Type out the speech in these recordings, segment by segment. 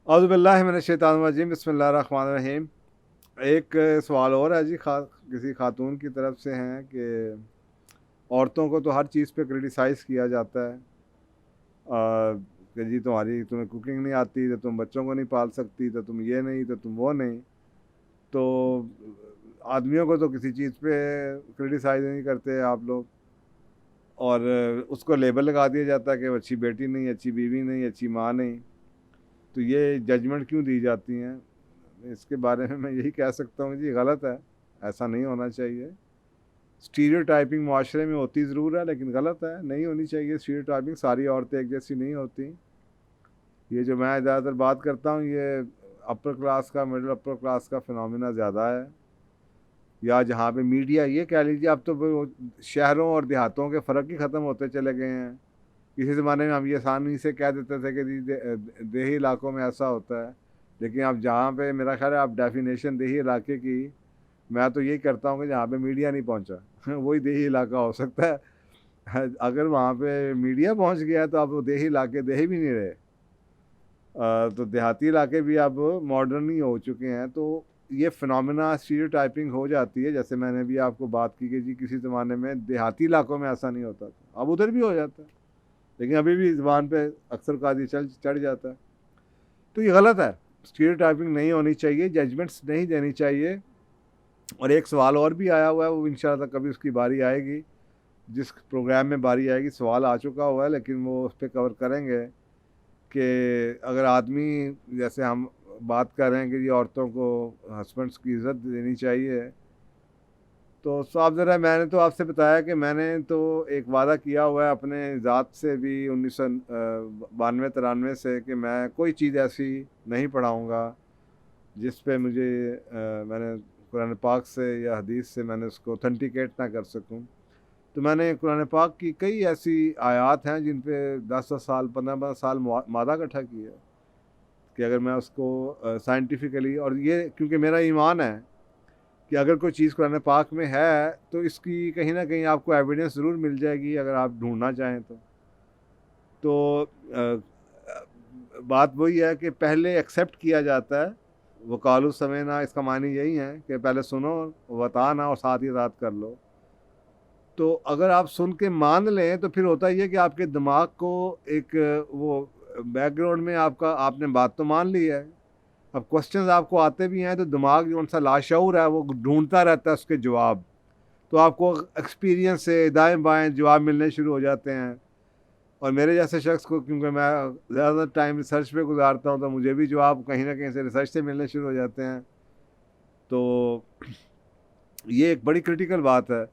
اعوذ باللہ من الشیطان الرجیم، بسم اللہ الرحمن الرحیم۔ ایک سوال اور ہے جی، کسی خاتون کی طرف سے ہیں کہ عورتوں کو تو ہر چیز پہ کرٹیسائز کیا جاتا ہے، کہ جی تمہیں کوکنگ نہیں آتی تو تم بچوں کو نہیں پال سکتی، تو تم یہ نہیں، تو تم وہ نہیں۔ تو آدمیوں کو تو کسی چیز پہ کرٹیسائز نہیں کرتے آپ لوگ، اور اس کو لیبل لگا دیا جاتا ہے کہ وہ اچھی بیٹی نہیں، اچھی بیوی نہیں، اچھی ماں نہیں۔ تو یہ ججمنٹ کیوں دی جاتی ہیں؟ اس کے بارے میں یہی کہہ سکتا ہوں جی، غلط ہے، ایسا نہیں ہونا چاہیے۔ اسٹیریو ٹائپنگ معاشرے میں ہوتی ضرور ہے، لیکن غلط ہے، نہیں ہونی چاہیے۔ اسٹیریو ٹائپنگ، ساری عورتیں ایک جیسی نہیں ہوتی۔ یہ جو میں زیادہ تر بات کرتا ہوں، یہ اپر کلاس کا، مڈل اپر کلاس کا فنومینا زیادہ ہے، یا جہاں پہ میڈیا، یہ کہہ لیجیے اب تو شہروں اور دیہاتوں کے فرق ہی ختم ہوتے چلے گئے ہیں۔ کسی زمانے میں ہم یہ آسانی سے کہہ دیتے تھے کہ دیہی علاقوں میں ایسا ہوتا ہے، لیکن اب جہاں پہ میرا خیال ہے اب ڈیفینیشن دیہی علاقے کی، میں تو یہی کرتا ہوں کہ جہاں پہ میڈیا نہیں پہنچا وہی دیہی علاقہ ہو سکتا ہے۔ اگر وہاں پہ میڈیا پہنچ گیا تو اب وہ دیہی علاقے دیہی بھی نہیں رہے، تو دیہاتی علاقے بھی اب ماڈرن ہی ہو چکے ہیں۔ تو یہ فنومینا اسٹیریو ٹائپنگ ہو جاتی ہے، جیسے میں نے بھی آپ کو بات کی کہ جی کسی زمانے میں دیہاتی علاقوں میں ایسا نہیں ہوتا تھا، اب ادھر بھی ہو جاتا ہے، لیکن ابھی بھی زبان پہ اکثر قاضی چڑھ جاتا ہے۔ تو یہ غلط ہے، اسٹیریو ٹائپنگ نہیں ہونی چاہیے، ججمنٹس نہیں دینی چاہیے۔ اور ایک سوال اور بھی آیا ہوا ہے، وہ انشاءاللہ کبھی اس کی باری آئے گی، جس پروگرام میں باری آئے گی۔ سوال آ چکا ہوا ہے لیکن وہ اس پہ کور کریں گے کہ اگر آدمی، جیسے ہم بات کر رہے ہیں کہ یہ عورتوں کو ہسبینڈس کی عزت دینی چاہیے، تو صاحب ذرا میں نے تو آپ سے بتایا کہ میں نے تو ایک وعدہ کیا ہوا ہے اپنے ذات سے بھی 1992-93 سے، کہ میں کوئی چیز ایسی نہیں پڑھاؤں گا جس پہ مجھے میں نے قرآن پاک سے یا حدیث سے میں نے اس کو اوتھینٹیکیٹ نہ کر سکوں۔ تو میں نے قرآن پاک کی کئی ایسی آیات ہیں جن پہ 10 سال 15 سال مادہ اکٹھا کیا ہے، کہ اگر میں اس کو سائنٹیفکلی، اور یہ کیونکہ میرا ایمان ہے کہ اگر کوئی چیز قرآن پاک میں ہے تو اس کی کہیں نہ کہیں آپ کو ایویڈنس ضرور مل جائے گی اگر آپ ڈھونڈنا چاہیں تو بات وہی ہے کہ پہلے ایکسیپٹ کیا جاتا ہے۔ وقالو سمینا، اس کا معنی یہی ہے کہ پہلے سنو، وطانا، اور ساتھ ہی ساتھ کر لو۔ تو اگر آپ سن کے مان لیں تو پھر ہوتا یہ کہ آپ کے دماغ کو ایک وہ بیک گراؤنڈ میں آپ نے بات تو مان لی ہے، اب کوسچنز آپ کو آتے بھی ہیں تو دماغ جو ان سا لاشعور ہے وہ ڈھونڈتا رہتا ہے اس کے جواب، تو آپ کو ایکسپیرینس سے دائیں بائیں جواب ملنے شروع ہو جاتے ہیں۔ اور میرے جیسے شخص کو، کیونکہ میں زیادہ ٹائم ریسرچ پہ گزارتا ہوں، تو مجھے بھی جواب کہیں نہ کہیں سے ریسرچ سے ملنے شروع ہو جاتے ہیں۔ تو یہ ایک بڑی کرٹیکل بات ہے۔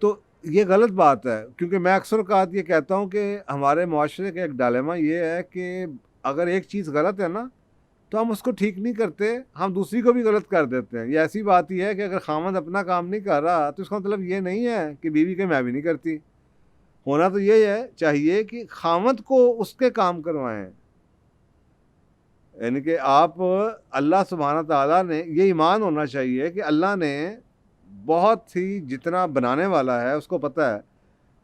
تو یہ غلط بات ہے، کیونکہ میں اکثر اوقات یہ کہتا ہوں کہ ہمارے معاشرے کا ایک ڈائلیما یہ ہے کہ اگر ایک چیز غلط ہے نا تو ہم اس کو ٹھیک نہیں کرتے، ہم دوسری کو بھی غلط کر دیتے ہیں۔ یہ ایسی بات ہی ہے کہ اگر خامد اپنا کام نہیں کر رہا تو اس کا مطلب یہ نہیں ہے کہ بیوی کہ میں بھی نہیں کرتی۔ ہونا تو یہ ہے، چاہیے کہ خامد کو اس کے کام کروائیں، یعنی کہ آپ، اللہ سبحانہ تعالیٰ نے، یہ ایمان ہونا چاہیے کہ اللہ نے بہت ہی، جتنا بنانے والا ہے اس کو پتہ ہے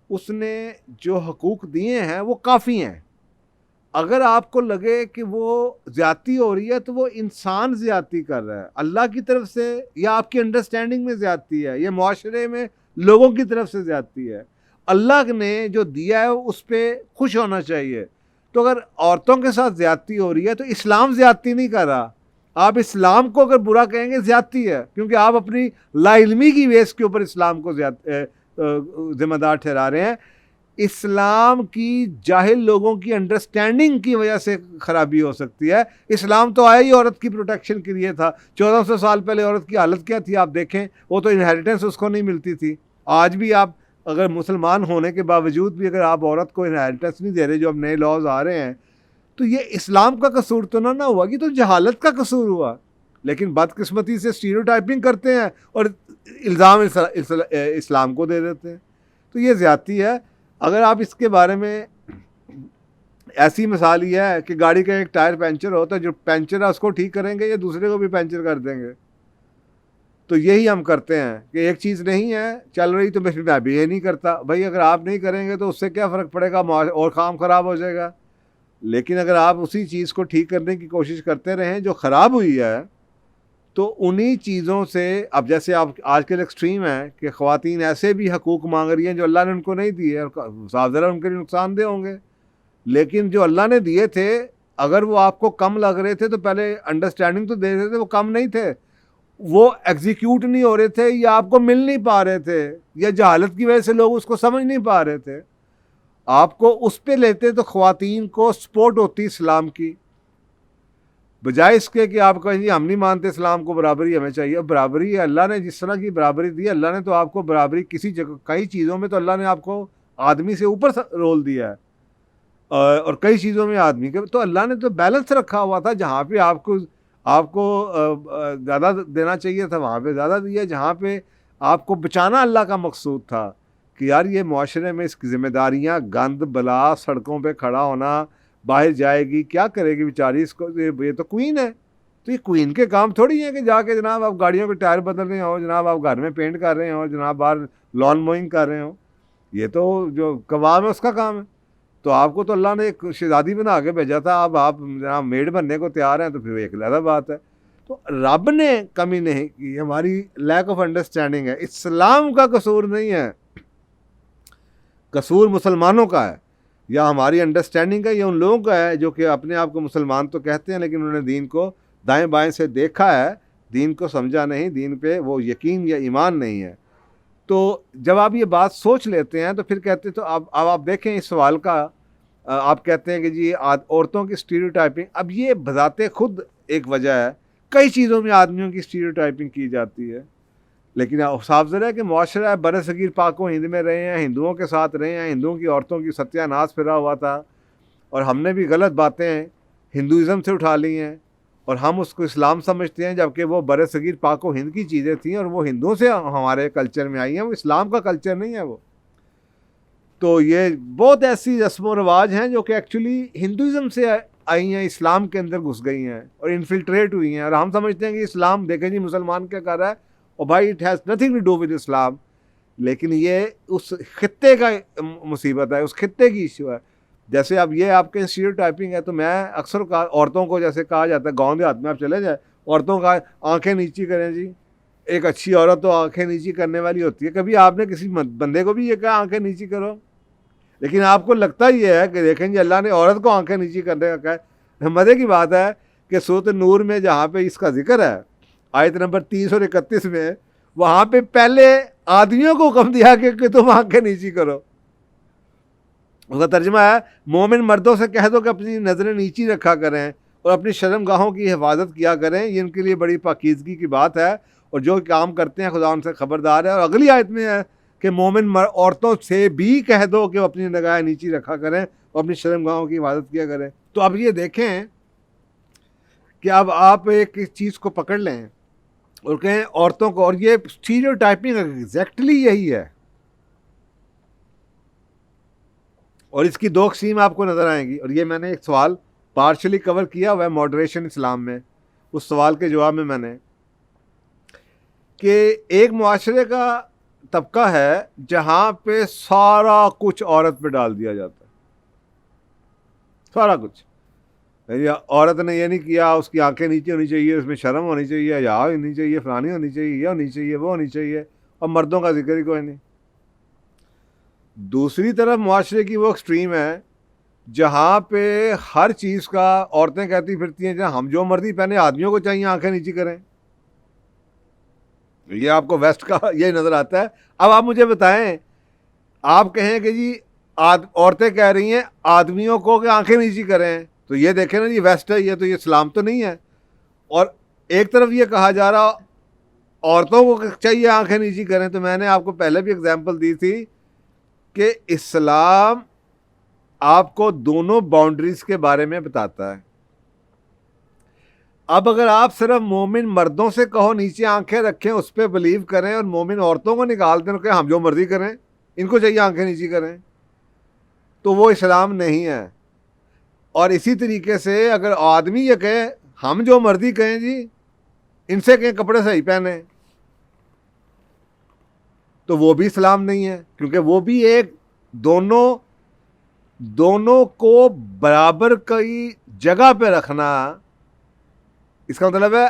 اس نے جو حقوق دیے ہیں وہ کافی ہیں۔ اگر آپ کو لگے کہ وہ زیادتی ہو رہی ہے تو وہ انسان زیادتی کر رہا ہے، اللہ کی طرف سے یا آپ کی انڈرسٹینڈنگ میں زیادتی ہے، یا معاشرے میں لوگوں کی طرف سے زیادتی ہے۔ اللہ نے جو دیا ہے اس پہ خوش ہونا چاہیے۔ تو اگر عورتوں کے ساتھ زیادتی ہو رہی ہے تو اسلام زیادتی نہیں کر رہا، آپ اسلام کو اگر برا کہیں گے زیادتی ہے، کیونکہ آپ اپنی لا علمی کی بیس کے اوپر اسلام کو ذمہ دار ٹھہرا رہے ہیں۔ اسلام کی جاہل لوگوں کی انڈرسٹینڈنگ کی وجہ سے خرابی ہو سکتی ہے۔ اسلام تو آیا ہی عورت کی پروٹیکشن کے لیے تھا۔ 1400 سال پہلے عورت کی حالت کیا تھی آپ دیکھیں، وہ تو انہیریٹنس اس کو نہیں ملتی تھی۔ آج بھی آپ اگر مسلمان ہونے کے باوجود بھی اگر آپ عورت کو انہیریٹنس نہیں دے رہے، جو اب نئے لاز آ رہے ہیں، تو یہ اسلام کا قصور تو نہ ہوا، یہ تو جہالت کا قصور ہوا۔ لیکن بدقسمتی سے اسٹیریو ٹائپنگ کرتے ہیں اور الزام اسلام کو دے دیتے ہیں، تو یہ زیادتی ہے۔ اگر آپ اس کے بارے میں، ایسی مثال یہ ہے کہ گاڑی کا ایک ٹائر پنچر ہوتا ہے، جو پنچر ہے اس کو ٹھیک کریں گے یا دوسرے کو بھی پنچر کر دیں گے؟ تو یہی ہم کرتے ہیں کہ ایک چیز نہیں ہے چل رہی تو میں بھی یہ نہیں کرتا۔ بھائی اگر آپ نہیں کریں گے تو اس سے کیا فرق پڑے گا، اور کام خراب ہو جائے گا۔ لیکن اگر آپ اسی چیز کو ٹھیک کرنے کی کوشش کرتے رہیں جو خراب ہوئی ہے تو انہی چیزوں سے، اب جیسے آپ آج کل ایکسٹریم ہے کہ خواتین ایسے بھی حقوق مانگ رہی ہیں جو اللہ نے ان کو نہیں دیے، اور صاف ذرا ان کے لیے نقصان دہ ہوں گے، لیکن جو اللہ نے دیے تھے اگر وہ آپ کو کم لگ رہے تھے تو پہلے انڈرسٹینڈنگ تو دے رہے تھے، وہ کم نہیں تھے، وہ ایگزیکیوٹ نہیں ہو رہے تھے یا آپ کو مل نہیں پا رہے تھے یا جہالت کی وجہ سے لوگ اس کو سمجھ نہیں پا رہے تھے، آپ کو اس پہ لیتے تو خواتین کو سپورٹ ہوتی اسلام کی، بجائے اس کے کہ آپ کہیں جی ہم نہیں مانتے اسلام کو، برابری ہمیں چاہیے۔ برابری اللہ نے جس طرح کی برابری دی، اللہ نے تو آپ کو برابری کسی جگہ، کئی چیزوں میں تو اللہ نے آپ کو آدمی سے اوپر رول دیا ہے، اور کئی چیزوں میں آدمی کے، تو اللہ نے تو بیلنس رکھا ہوا تھا، جہاں پہ آپ کو زیادہ دینا چاہیے تھا وہاں پہ زیادہ دیا، جہاں پہ آپ کو بچانا اللہ کا مقصود تھا کہ یار یہ معاشرے میں اس کی ذمہ داریاں، گند بلا، سڑکوں پہ کھڑا ہونا، باہر جائے گی کیا کرے گی بیچاری، اس کو یہ تو کوئین ہے، تو یہ کوئین کے کام تھوڑی ہیں کہ جا کے جناب آپ گاڑیوں کے ٹائر بدل رہے ہوں، جناب آپ گھر میں پینٹ کر رہے ہوں، جناب باہر لان موئنگ کر رہے ہوں، یہ تو جو قوام ہے اس کا کام ہے۔ تو آپ کو تو اللہ نے ایک شہزادی بنا کے بھیجا تھا، اب آپ جناب میڈ بننے کو تیار ہیں تو پھر ایک علیحدہ بات ہے۔ تو رب نے کمی نہیں کی، ہماری لیک آف انڈرسٹینڈنگ ہے، اسلام کا قصور نہیں ہے، قصور مسلمانوں کا ہے، یا ہماری انڈرسٹینڈنگ کا، یا ان لوگوں کا ہے جو کہ اپنے آپ کو مسلمان تو کہتے ہیں لیکن انہوں نے دین کو دائیں بائیں سے دیکھا ہے، دین کو سمجھا نہیں، دین پہ وہ یقین یا ایمان نہیں ہے۔ تو جب آپ یہ بات سوچ لیتے ہیں تو پھر کہتے تو اب آپ دیکھیں اس سوال کا، آپ کہتے ہیں کہ جی عورتوں کی اسٹیریوٹائپنگ، اب یہ بذات خود ایک وجہ ہے، کئی چیزوں میں آدمیوں کی اسٹیریوٹائپنگ کی جاتی ہے، لیکن صاف ظاہر ہے کہ معاشرہ ہے برِ صغیر پاک و ہند میں رہے ہیں، ہندوؤں کے ساتھ رہے ہیں، ہندوؤں کی عورتوں کی ستیہ ناش پھرا ہوا تھا، اور ہم نے بھی غلط باتیں ہندوازم سے اٹھا لی ہیں اور ہم اس کو اسلام سمجھتے ہیں، جبکہ وہ برِ صغیر پاک و ہند کی چیزیں تھیں اور وہ ہندوؤں سے ہمارے کلچر میں آئی ہیں، وہ اسلام کا کلچر نہیں ہے وہ۔ تو یہ بہت ایسی رسم و رواج ہیں جو کہ ایکچولی ہندوازم سے آئی ہیں، اسلام کے اندر گھس گئی ہیں اور انفلٹریٹ ہوئی ہیں، اور ہم سمجھتے ہیں کہ اسلام دیکھیں جی مسلمان کیا کر رہا ہے، اور بھائی it has nothing to do with Islam, لیکن یہ اس خطے کا مصیبت ہے، اس خطے کی ایشو ہے۔ جیسے اب یہ آپ کے اسٹیریوٹائپنگ ہے، تو میں اکثر عورتوں کو جیسے کہا جاتا ہے گاؤں دیہات میں آپ چلے جائیں، عورتوں کا آنکھیں نیچی کریں جی، ایک اچھی عورت تو آنکھیں نیچی کرنے والی ہوتی ہے، کبھی آپ نے کسی بندے کو بھی یہ کہا آنکھیں نیچی کرو؟ لیکن آپ کو لگتا یہ ہے کہ دیکھیں جی اللہ نے عورت کو آنکھیں نیچی کرنے کا کہا ہے۔ مزے کی بات ہے کہ سورۃ نور میں جہاں پہ اس کا ذکر ہے آیت نمبر 30 اور 31 میں، وہاں پہ پہلے آدمیوں کو حکم دیا کہ تم آنکھیں نیچی کرو۔ اس کا ترجمہ ہے مومن مردوں سے کہہ دو کہ اپنی نظریں نیچی رکھا کریں اور اپنی شرم گاہوں کی حفاظت کیا کریں، یہ ان کے لیے بڑی پاکیزگی کی بات ہے، اور جو کام کرتے ہیں خدا ان سے خبردار ہے۔ اور اگلی آیت میں ہے کہ مومن عورتوں سے بھی کہہ دو کہ وہ اپنی نگاہیں نیچی رکھا کریں اور اپنی شرم گاہوں کی حفاظت کیا کریں۔ تو اب یہ دیکھیں کہ اب آپ ایک چیز کو پکڑ لیں اور کہیں عورتوں کو، اور یہ اسٹیریوٹائپنگ ایگزیکٹلی یہی ہے، اور اس کی دو قسم آپ کو نظر آئیں گی، اور یہ میں نے ایک سوال پارشلی کور کیا ہوا ہے ماڈریشن اسلام میں، اس سوال کے جواب میں نے کہ ایک معاشرے کا طبقہ ہے جہاں پہ سارا کچھ عورت پہ ڈال دیا جاتا ہے، سارا کچھ، عورت نے یہ نہیں کیا، اس کی آنکھیں نیچے ہونی چاہیے، اس میں شرم ہونی چاہیے، حیا ہونی چاہیے، فلانی ہونی چاہیے، یہ ہونی چاہیے، وہ ہونی چاہیے، اور مردوں کا ذکر ہی کوئی نہیں۔ دوسری طرف معاشرے کی وہ ایکسٹریم ہے جہاں پہ ہر چیز کا عورتیں کہتی پھرتی ہیں جہاں ہم جو مرضی پہنے، آدمیوں کو چاہیے آنکھیں نیچی کریں۔ یہ آپ کو ویسٹ کا یہ نظر آتا ہے۔ اب آپ مجھے بتائیں، آپ کہیں کہ جی عورتیں کہہ رہی ہیں آدمیوں کو کہ آنکھیں نیچی کریں، تو یہ دیکھیں نا یہ ویسٹ ہے، یہ تو یہ اسلام تو نہیں ہے۔ اور ایک طرف یہ کہا جا رہا عورتوں کو چاہیے آنکھیں نیچی کریں، تو میں نے آپ کو پہلے بھی اگزامپل دی تھی کہ اسلام آپ کو دونوں باؤنڈریز کے بارے میں بتاتا ہے۔ اب اگر آپ صرف مومن مردوں سے کہو نیچے آنکھیں رکھیں، اس پہ بلیو کریں، اور مومن عورتوں کو نکال دیں کہ ہم جو مرضی کریں، ان کو چاہیے آنکھیں نیچی کریں، تو وہ اسلام نہیں ہے۔ اور اسی طریقے سے اگر آدمی یہ کہے ہم جو مرضی کہیں جی، ان سے کہیں کپڑے صحیح پہنے، تو وہ بھی اسلام نہیں ہے، کیونکہ وہ بھی ایک دونوں دونوں کو برابر کی جگہ پہ رکھنا، اس کا مطلب ہے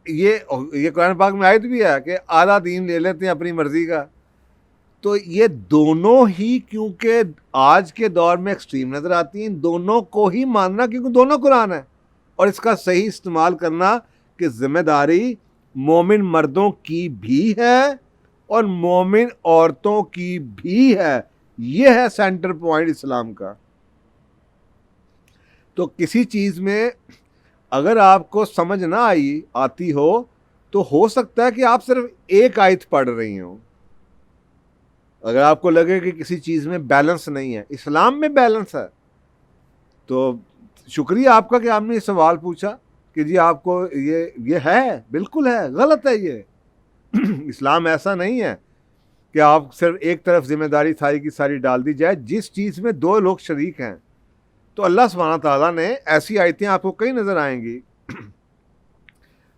یہ قرآن پاک میں آیت بھی ہے کہ آدھا دین لے لیتے ہیں اپنی مرضی کا. تو یہ دونوں ہی کیونکہ آج کے دور میں ایکسٹریم نظر آتی ہیں، دونوں کو ہی ماننا کیونکہ دونوں قرآن ہے، اور اس کا صحیح استعمال کرنا کہ ذمہ داری مومن مردوں کی بھی ہے اور مومن عورتوں کی بھی ہے. یہ ہے سینٹر پوائنٹ اسلام کا. تو کسی چیز میں اگر آپ کو سمجھ نہ آتی ہو سکتا ہے کہ آپ صرف ایک آیت پڑھ رہی ہوں. اگر آپ کو لگے کہ کسی چیز میں بیلنس نہیں ہے، اسلام میں بیلنس ہے، تو شکریہ آپ کا کہ آپ نے یہ سوال پوچھا کہ جی آپ کو یہ ہے، بالکل ہے، غلط ہے یہ. اسلام ایسا نہیں ہے کہ آپ صرف ایک طرف ذمہ داری ساری کی ساری ڈال دی جائے. جس چیز میں دو لوگ شریک ہیں تو اللہ سبحانہ تعالیٰ نے ایسی آیتیں آپ کو کئی نظر آئیں گی.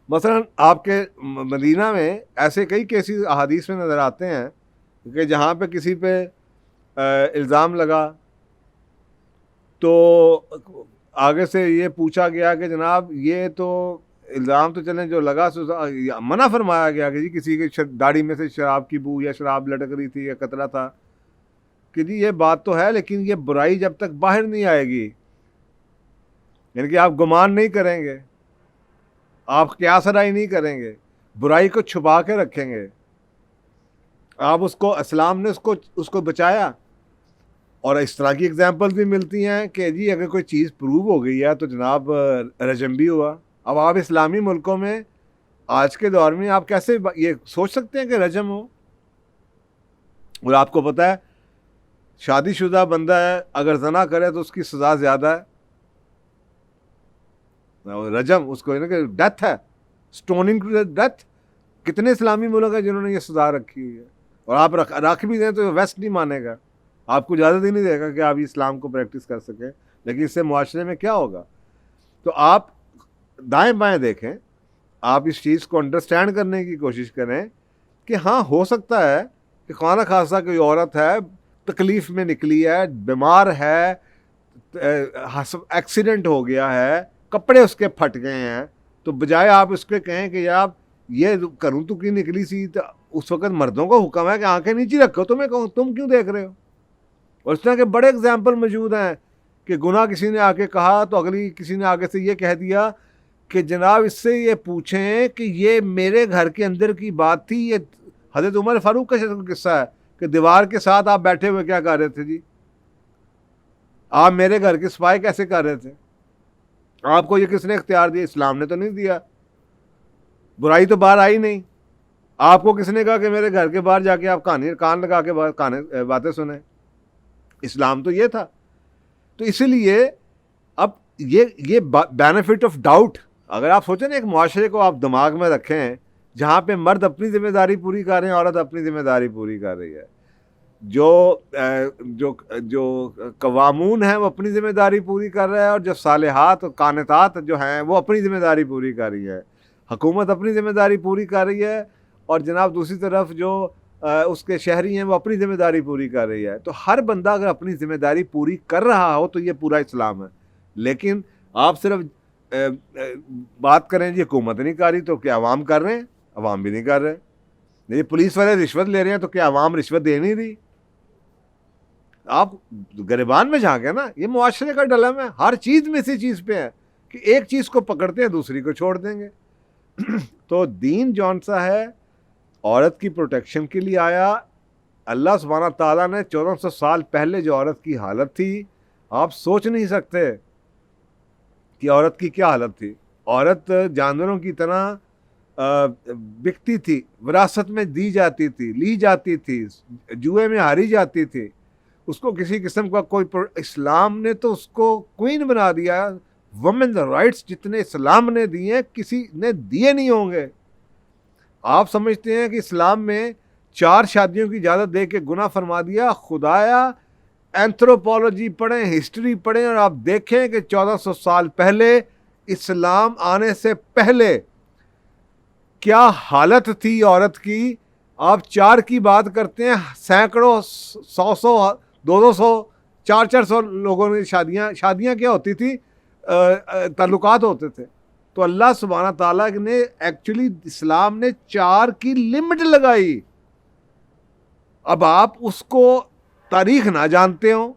مثلا آپ کے مدینہ میں ایسے کئی کیسز احادیث میں نظر آتے ہیں کہ جہاں پہ کسی پہ الزام لگا تو آگے سے یہ پوچھا گیا کہ جناب یہ تو الزام تو چلیں جو لگا منع فرمایا گیا کہ جی کسی کے داڑھی میں سے شراب کی بو یا شراب لٹک رہی تھی یا قطرہ تھا کہ جی یہ بات تو ہے، لیکن یہ برائی جب تک باہر نہیں آئے گی، یعنی کہ آپ گمان نہیں کریں گے، آپ قیاس رائے نہیں کریں گے، برائی کو چھپا کے رکھیں گے. آپ اسلام نے اس کو بچایا. اور اس طرح کی اگزامپل بھی ملتی ہیں کہ جی اگر کوئی چیز پروو ہو گئی ہے تو جناب رجم بھی ہوا. اب آپ اسلامی ملکوں میں آج کے دور میں آپ کیسے یہ سوچ سکتے ہیں کہ رجم ہو؟ اور آپ کو پتہ ہے شادی شدہ بندہ ہے اگر زنا کرے تو اس کی سزا زیادہ ہے. رجم اس کو ڈیتھ ہے، سٹوننگ ڈیتھ. کتنے اسلامی ملک ہیں جنہوں نے یہ سزا رکھی ہوئی ہے؟ اور آپ رکھ بھی دیں تو ویسٹ نہیں مانے گا، آپ کو اجازت ہی نہیں دے گا کہ آپ اسلام کو پریکٹس کر سکیں. لیکن اس سے معاشرے میں کیا ہوگا؟ تو آپ دائیں بائیں دیکھیں، آپ اس چیز کو انڈرسٹینڈ کرنے کی کوشش کریں کہ ہاں ہو سکتا ہے کہ خواہ نہ خواستہ کوئی عورت ہے، تکلیف میں نکلی ہے، بیمار ہے، ایکسیڈنٹ ہو گیا ہے، کپڑے اس کے پھٹ گئے ہیں، تو بجائے آپ اس کے کہیں کہ آپ یہ کروں تو کی نکلی سی، تو اس وقت مردوں کو حکم ہے کہ آنکھیں نیچے رکھو. تمہیں کہوں تم کیوں دیکھ رہے ہو؟ اور اس طرح کے بڑے اگزامپل موجود ہیں کہ گناہ کسی نے آ کے کہا تو اگلی کسی نے آگے سے یہ کہہ دیا کہ جناب اس سے یہ پوچھیں کہ یہ میرے گھر کے اندر کی بات تھی. یہ حضرت عمر فاروق کا قصہ ہے کہ دیوار کے ساتھ آپ بیٹھے ہوئے کیا کر رہے تھے؟ جی آپ میرے گھر کے صفائی کیسے کر رہے تھے؟ آپ کو یہ کس نے اختیار دیا؟ اسلام نے تو نہیں دیا. برائی تو باہر آئی نہیں. آپ کو کس نے کہا کہ میرے گھر کے باہر جا کے آپ کان لگا کے باتیں سنیں؟ اسلام تو یہ تھا. تو اسی لیے اب یہ بینیفٹ آف ڈاؤٹ اگر آپ سوچیں نا، ایک معاشرے کو آپ دماغ میں رکھیں جہاں پہ مرد اپنی ذمہ داری پوری کر رہے ہیں، عورت اپنی ذمہ داری پوری کر رہی ہے، جو قوامون ہیں وہ اپنی ذمہ داری پوری کر رہے ہیں، اور جو صالحات اور قانتات جو ہیں وہ اپنی ذمہ داری پوری کر رہی ہے، حکومت اپنی ذمہ داری پوری کر رہی ہے، اور جناب دوسری طرف جو اس کے شہری ہیں وہ اپنی ذمہ داری پوری کر رہی ہے. تو ہر بندہ اگر اپنی ذمہ داری پوری کر رہا ہو تو یہ پورا اسلام ہے. لیکن آپ صرف بات کریں جی حکومت نہیں کر رہی تو کیا عوام کر رہے ہیں؟ عوام بھی نہیں کر رہے. یہ پولیس والے رشوت لے رہے ہیں تو کیا عوام رشوت دے نہیں رہی؟ آپ گریبان میں جھانکیں نا، یہ معاشرے کا ڈلم ہے. ہر چیز میں اسی چیز پہ ہے کہ ایک چیز کو پکڑتے ہیں دوسری کو چھوڑ دیں گے. تو دین جون سا ہے عورت کی پروٹیکشن کے لیے آیا. اللہ سبحانہ تعالیٰ نے 1400 سال پہلے جو عورت کی حالت تھی آپ سوچ نہیں سکتے کہ عورت کی کیا حالت تھی. عورت جانوروں کی طرح بکتی تھی، وراثت میں دی جاتی تھی، لی جاتی تھی، جوئے میں ہاری جاتی تھی. اس کو کسی قسم کا اسلام نے تو اس کو کوئین بنا دیا. وومن رائٹس جتنے اسلام نے دیے ہیں کسی نے دیے نہیں ہوں گے. آپ سمجھتے ہیں کہ اسلام میں 4 شادیوں کی اجازت دے کے گناہ فرما دیا؟ خدایا اینتھروپولوجی پڑھیں، ہسٹری پڑھیں، اور آپ دیکھیں کہ 1400 سال پہلے اسلام آنے سے پہلے کیا حالت تھی عورت کی. آپ 4 کی بات کرتے ہیں، سینکڑوں 100 200 400 لوگوں نے شادیاں کیا ہوتی تھی، تعلقات ہوتے تھے. تو اللہ سبحانہ تعالیٰ نے ایکچولی اسلام نے 4 کی لمٹ لگائی. اب آپ اس کو تاریخ نہ جانتے ہوں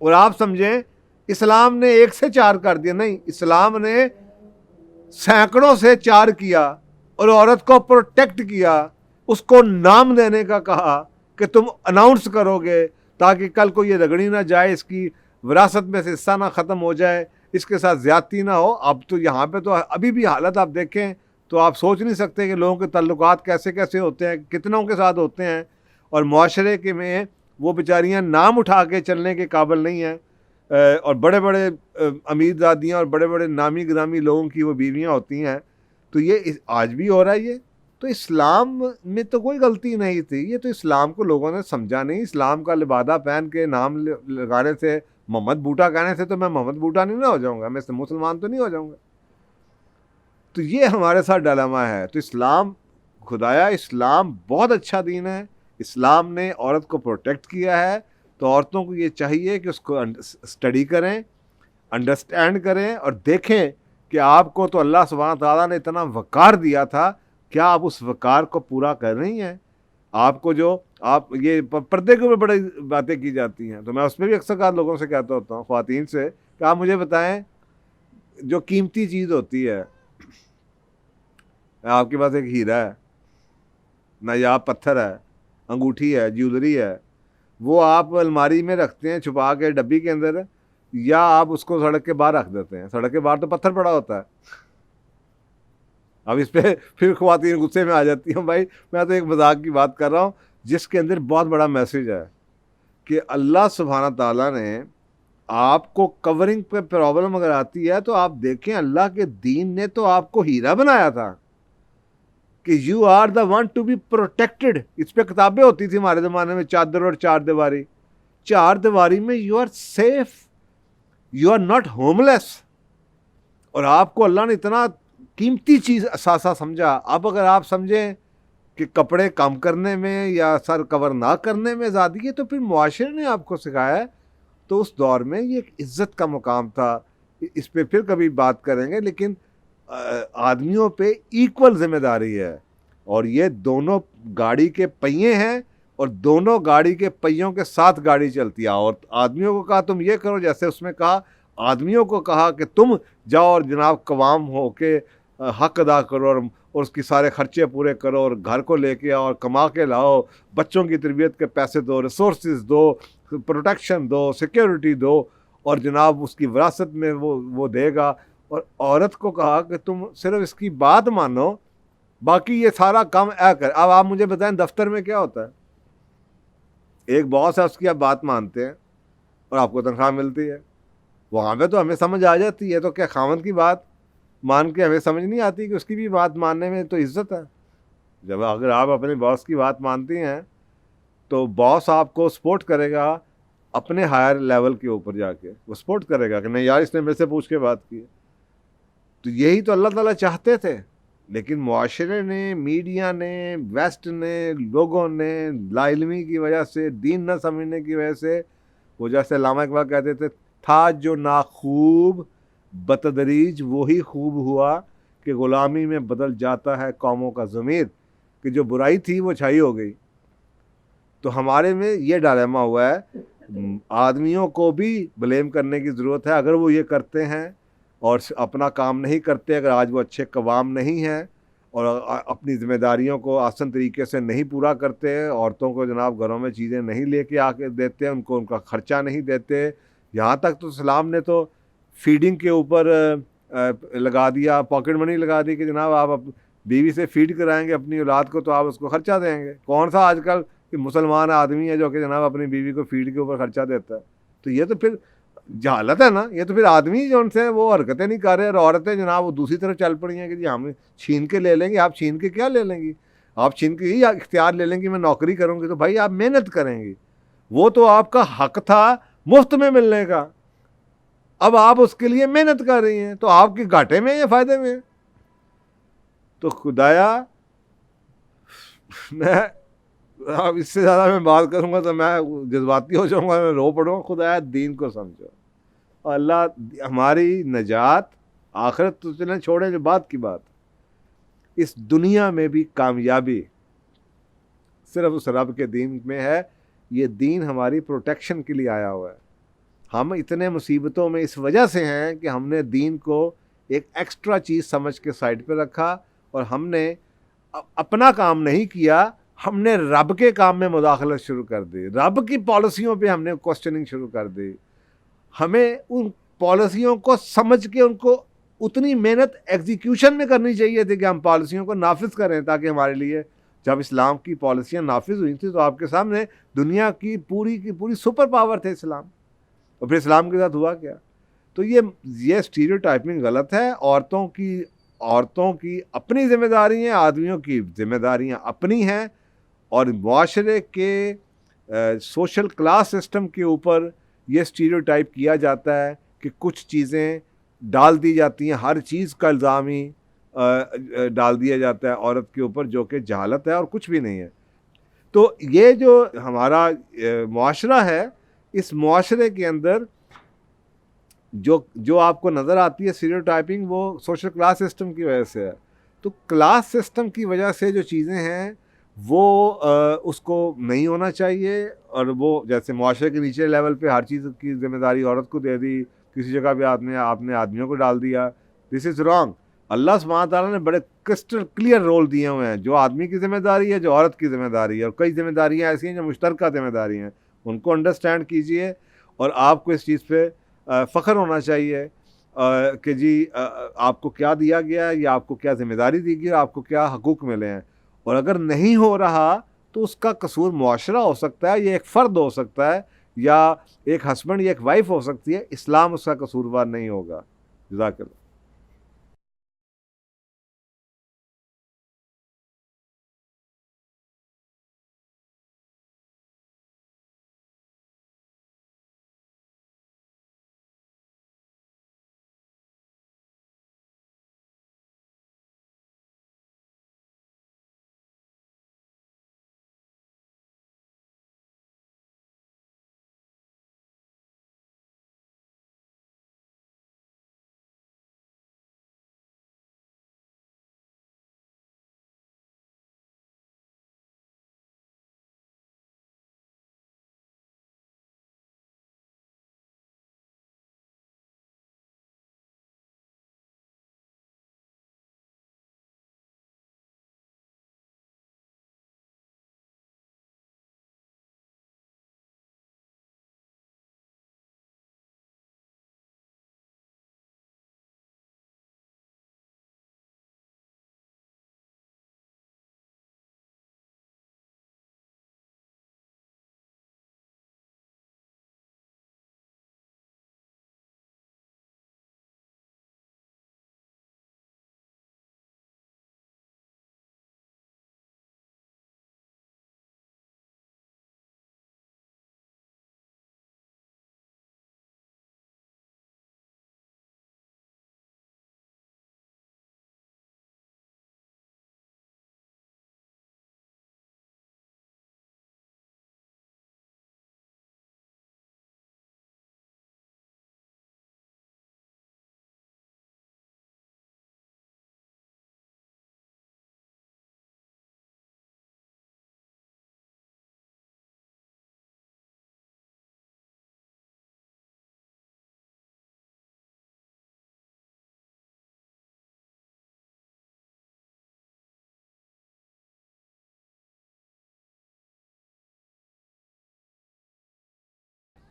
اور آپ سمجھیں اسلام نے 1 سے 4 کر دیا. نہیں، اسلام نے سینکڑوں سے 4 کیا اور عورت کو پروٹیکٹ کیا، اس کو نام دینے کا کہا کہ تم اناؤنس کرو گے تاکہ کل کو یہ رگڑی نہ جائے، اس کی وراثت میں سے حصہ نہ ختم ہو جائے، اس کے ساتھ زیادتی نہ ہو. اب تو یہاں پہ تو ابھی بھی حالت آپ دیکھیں تو آپ سوچ نہیں سکتے کہ لوگوں کے تعلقات کیسے کیسے ہوتے ہیں، کتنوں کے ساتھ ہوتے ہیں، اور معاشرے کے میں وہ بیچاریاں نام اٹھا کے چلنے کے قابل نہیں ہیں، اور بڑے بڑے امیر دادیاں اور بڑے بڑے نامی گرامی لوگوں کی وہ بیویاں ہوتی ہیں. تو یہ آج بھی ہو رہا ہے. یہ تو اسلام میں تو کوئی غلطی نہیں تھی، یہ تو اسلام کو لوگوں نے سمجھا نہیں. اسلام کا لبادہ پہن کے نام لگانے سے، محمد بوٹا کہنے سے تو میں محمد بوٹا نہیں نہ ہو جاؤں گا، میں مسلمان تو نہیں ہو جاؤں گا. تو یہ ہمارے ساتھ ڈائلاما ہے. تو اسلام، خدایا اسلام بہت اچھا دین ہے. اسلام نے عورت کو پروٹیکٹ کیا ہے، تو عورتوں کو یہ چاہیے کہ اس کو اسٹڈی کریں، انڈرسٹینڈ کریں اور دیکھیں کہ آپ کو تو اللہ سبحانہ تعالیٰ نے اتنا وقار دیا تھا، کیا آپ اس وقار کو پورا کر رہی ہیں؟ آپ کو جو آپ یہ پردے کے اوپر بڑی باتیں کی جاتی ہیں، تو میں اس میں بھی اکثر لوگوں سے کہتا ہوتا ہوں، خواتین سے، کہ آپ مجھے بتائیں جو قیمتی چیز ہوتی ہے، آپ کے پاس ایک ہیرا ہے، نایاب پتھر ہے، انگوٹھی ہے، جیولری ہے، وہ آپ الماری میں رکھتے ہیں چھپا کے ڈبی کے اندر، یا آپ اس کو سڑک کے باہر رکھ دیتے ہیں؟ سڑک کے باہر تو پتھر پڑا ہوتا ہے. اب اس پہ پھر خواتین غصے میں آ جاتی ہیں. بھائی میں تو ایک مذاق کی بات کر رہا ہوں جس کے اندر بہت بڑا میسج ہے کہ اللہ سبحانہ تعالیٰ نے آپ کو کورنگ پہ پرابلم اگر آتی ہے تو آپ دیکھیں اللہ کے دین نے تو آپ کو ہیرا بنایا تھا کہ you are the one to be protected. اس پہ کتابیں ہوتی تھی ہمارے زمانے میں، چادر اور 4 دیواری. 4 دیواری میں you are safe, you are not homeless. اور آپ کو اللہ نے اتنا قیمتی چیز اثاثہ سمجھا. اب اگر آپ سمجھیں کہ کپڑے کم کرنے میں یا سر کور نہ کرنے میں آزادی ہے، تو پھر معاشرے نے آپ کو سکھایا ہے. تو اس دور میں یہ ایک عزت کا مقام تھا. اس پہ پھر کبھی بات کریں گے، لیکن آدمیوں پہ ایکول ذمہ داری ہے، اور یہ دونوں گاڑی کے پہیے ہیں، اور دونوں گاڑی کے پہیوں کے ساتھ گاڑی چلتی ہے. اور آدمیوں کو کہا تم یہ کرو، جیسے اس میں کہا آدمیوں کو کہا کہ تم جاؤ اور جناب قوام ہو کے حق ادا کرو، اور اس کی سارے خرچے پورے کرو، اور گھر کو لے کے آؤ اور کما کے لاؤ، بچوں کی تربیت کے پیسے دو، ریسورسز دو، پروٹیکشن دو، سیکیورٹی دو، اور جناب اس کی وراثت میں وہ دے گا. اور عورت کو کہا کہ تم صرف اس کی بات مانو، باقی یہ سارا کام اے کر. اب آپ مجھے بتائیں دفتر میں کیا ہوتا ہے؟ ایک باس ہے، اس کی آپ بات مانتے ہیں اور آپ کو تنخواہ ملتی ہے. وہاں پہ تو ہمیں سمجھ آ جاتی ہے. تو کیا خاوند کی بات مان کے ہمیں سمجھ نہیں آتی کہ اس کی بھی بات ماننے میں تو عزت ہے؟ جب اگر آپ اپنے باس کی بات مانتی ہیں تو باس آپ کو سپورٹ کرے گا اپنے ہائر لیول کے اوپر جا کے. وہ سپورٹ کرے گا کہ نہیں یار اس نے میرے سے پوچھ کے بات کی. تو یہی تو اللہ تعالیٰ چاہتے تھے، لیکن معاشرے نے، میڈیا نے، ویسٹ نے، لوگوں نے لا علمی کی وجہ سے، دین نہ سمجھنے کی وجہ سے، وہ جیسے علامہ اقبال کہتے تھے، تھا جو ناخوب بتدریج وہی خوب ہوا کہ غلامی میں بدل جاتا ہے قوموں کا ضمیر. کہ جو برائی تھی وہ چھائی ہو گئی. تو ہمارے میں یہ ڈائلیما ہوا ہے. آدمیوں کو بھی بلیم کرنے کی ضرورت ہے اگر وہ یہ کرتے ہیں اور اپنا کام نہیں کرتے، اگر آج وہ اچھے قوام نہیں ہیں اور اپنی ذمہ داریوں کو آسن طریقے سے نہیں پورا کرتے، عورتوں کو جناب گھروں میں چیزیں نہیں لے کے آ کے دیتے، ان کو ان کا خرچہ نہیں دیتے. یہاں تک تو اسلام نے تو فیڈنگ کے اوپر لگا دیا، پاکٹ منی لگا دی کہ جناب آپ بیوی سے فیڈ کرائیں گے اپنی اولاد کو تو آپ اس کو خرچہ دیں گے. کون سا آج کل کہ مسلمان آدمی ہے جو کہ جناب اپنی بیوی کو فیڈ کے اوپر خرچہ دیتا ہے؟ تو یہ تو پھر جہالت ہے نا. یہ تو پھر آدمی جو ان سے وہ حرکتیں نہیں کر رہے، اور عورتیں جناب وہ دوسری طرف چل پڑی ہیں کہ جی ہم چھین کے لے لیں گے. آپ چھین کے کیا لے لیں گی؟ آپ چھین کے یہی اختیار لے لیں گی میں نوکری کروں گی. تو بھائی آپ محنت کریں گی، وہ تو آپ کا حق تھا مفت میں ملنے کا، اب آپ اس کے لیے محنت کر رہی ہیں، تو آپ کے گھاٹے میں یا فائدے میں؟ تو خدایا میں اب اس سے زیادہ میں بات کروں گا تو میں جذباتی ہو جاؤں گا, میں رو پڑوں گا. خدا دین کو سمجھو, اور اللہ ہماری نجات آخرت تو چلیں چھوڑیں, جو بات کی بات, اس دنیا میں بھی کامیابی صرف اس رب کے دین میں ہے. یہ دین ہماری پروٹیکشن کے لیے آیا ہوا ہے. ہم اتنے مصیبتوں میں اس وجہ سے ہیں کہ ہم نے دین کو ایک ایکسٹرا چیز سمجھ کے سائڈ پہ رکھا, اور ہم نے اپنا کام نہیں کیا, ہم نے رب کے کام میں مداخلت شروع کر دی, رب کی پالیسیوں پہ ہم نے کوسچننگ شروع کر دی. ہمیں ان پالیسیوں کو سمجھ کے ان کو اتنی محنت ایگزیکیوشن میں کرنی چاہیے تھی کہ ہم پالیسیوں کو نافذ کریں, تاکہ ہمارے لیے جب اسلام کی پالیسیاں نافذ ہوئی تھیں تو آپ کے سامنے دنیا کی پوری سپر پاور تھے اسلام. اور پھر اسلام کے ساتھ ہوا کیا؟ تو یہ اسٹیریوٹائپنگ غلط ہے. عورتوں کی اپنی ذمہ داری ہیں, آدمیوں کی ذمہ داریاں اپنی ہیں, اور معاشرے کے سوشل کلاس سسٹم کے اوپر یہ اسٹیریوٹائپ کیا جاتا ہے کہ کچھ چیزیں ڈال دی جاتی ہیں, ہر چیز کا الزام ہی ڈال دیا جاتا ہے عورت کے اوپر, جو کہ جہالت ہے اور کچھ بھی نہیں ہے. تو یہ جو ہمارا معاشرہ ہے, اس معاشرے کے اندر جو آپ کو نظر آتی ہے اسٹیریوٹائپنگ, وہ سوشل کلاس سسٹم کی وجہ سے ہے. تو کلاس سسٹم کی وجہ سے جو چیزیں ہیں وہ اس کو نہیں ہونا چاہیے, اور وہ جیسے معاشرے کے نیچے لیول پہ ہر چیز کی ذمہ داری عورت کو دے دی, کسی جگہ پہ آپ نے آدمیوں کو ڈال دیا. دس از رانگ. اللہ سبحانہ تعالیٰ نے بڑے کرسٹل کلیئر رول دیے ہوئے ہیں, جو آدمی کی ذمہ داری ہے, جو عورت کی ذمہ داری ہے, اور کئی ذمہ داریاں ایسی ہیں جو مشترکہ ذمہ داری ہیں. ان کو انڈرسٹینڈ کیجئے, اور آپ کو اس چیز پہ فخر ہونا چاہیے کہ جی آپ کو کیا دیا گیا ہے, یا آپ کو کیا ذمہ داری دی گئی, اور آپ کو کیا حقوق ملے ہیں. اور اگر نہیں ہو رہا تو اس کا قصور معاشرہ ہو سکتا ہے, یا ایک فرد ہو سکتا ہے, یا ایک ہسبینڈ یا ایک وائف ہو سکتی ہے. اسلام اس کا قصوروار نہیں ہوگا. جزاک اللہ.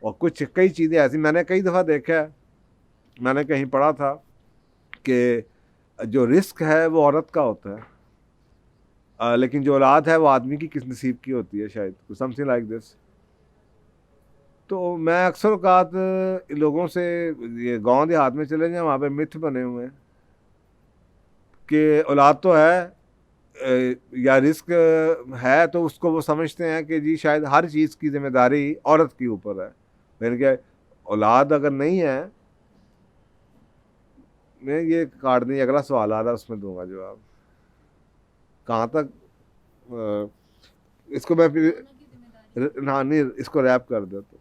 اور کئی چیزیں ایسی میں نے کئی دفعہ دیکھا ہے, میں نے کہیں پڑھا تھا کہ جو رزق ہے وہ عورت کا ہوتا ہے, لیکن جو اولاد ہے وہ آدمی کی کس نصیب کی ہوتی ہے, شاید سم تھنگ لائک دس. تو میں اکثر اوقات لوگوں سے, یہ گاؤں دیہات میں چلے جائیں, وہاں پہ متھ بنے ہوئے ہیں کہ اولاد تو ہے یا رزق ہے, تو اس کو وہ سمجھتے ہیں کہ جی شاید ہر چیز کی ذمہ داری عورت کے اوپر ہے. لیکن کہ اولاد اگر نہیں ہے, میں یہ کاٹ دیں, اگلا سوال آ رہا ہے اس میں دوں گا جواب. کہاں تک اس کو میں پھر ہاں نہیں اس کو ریپ کر دو تو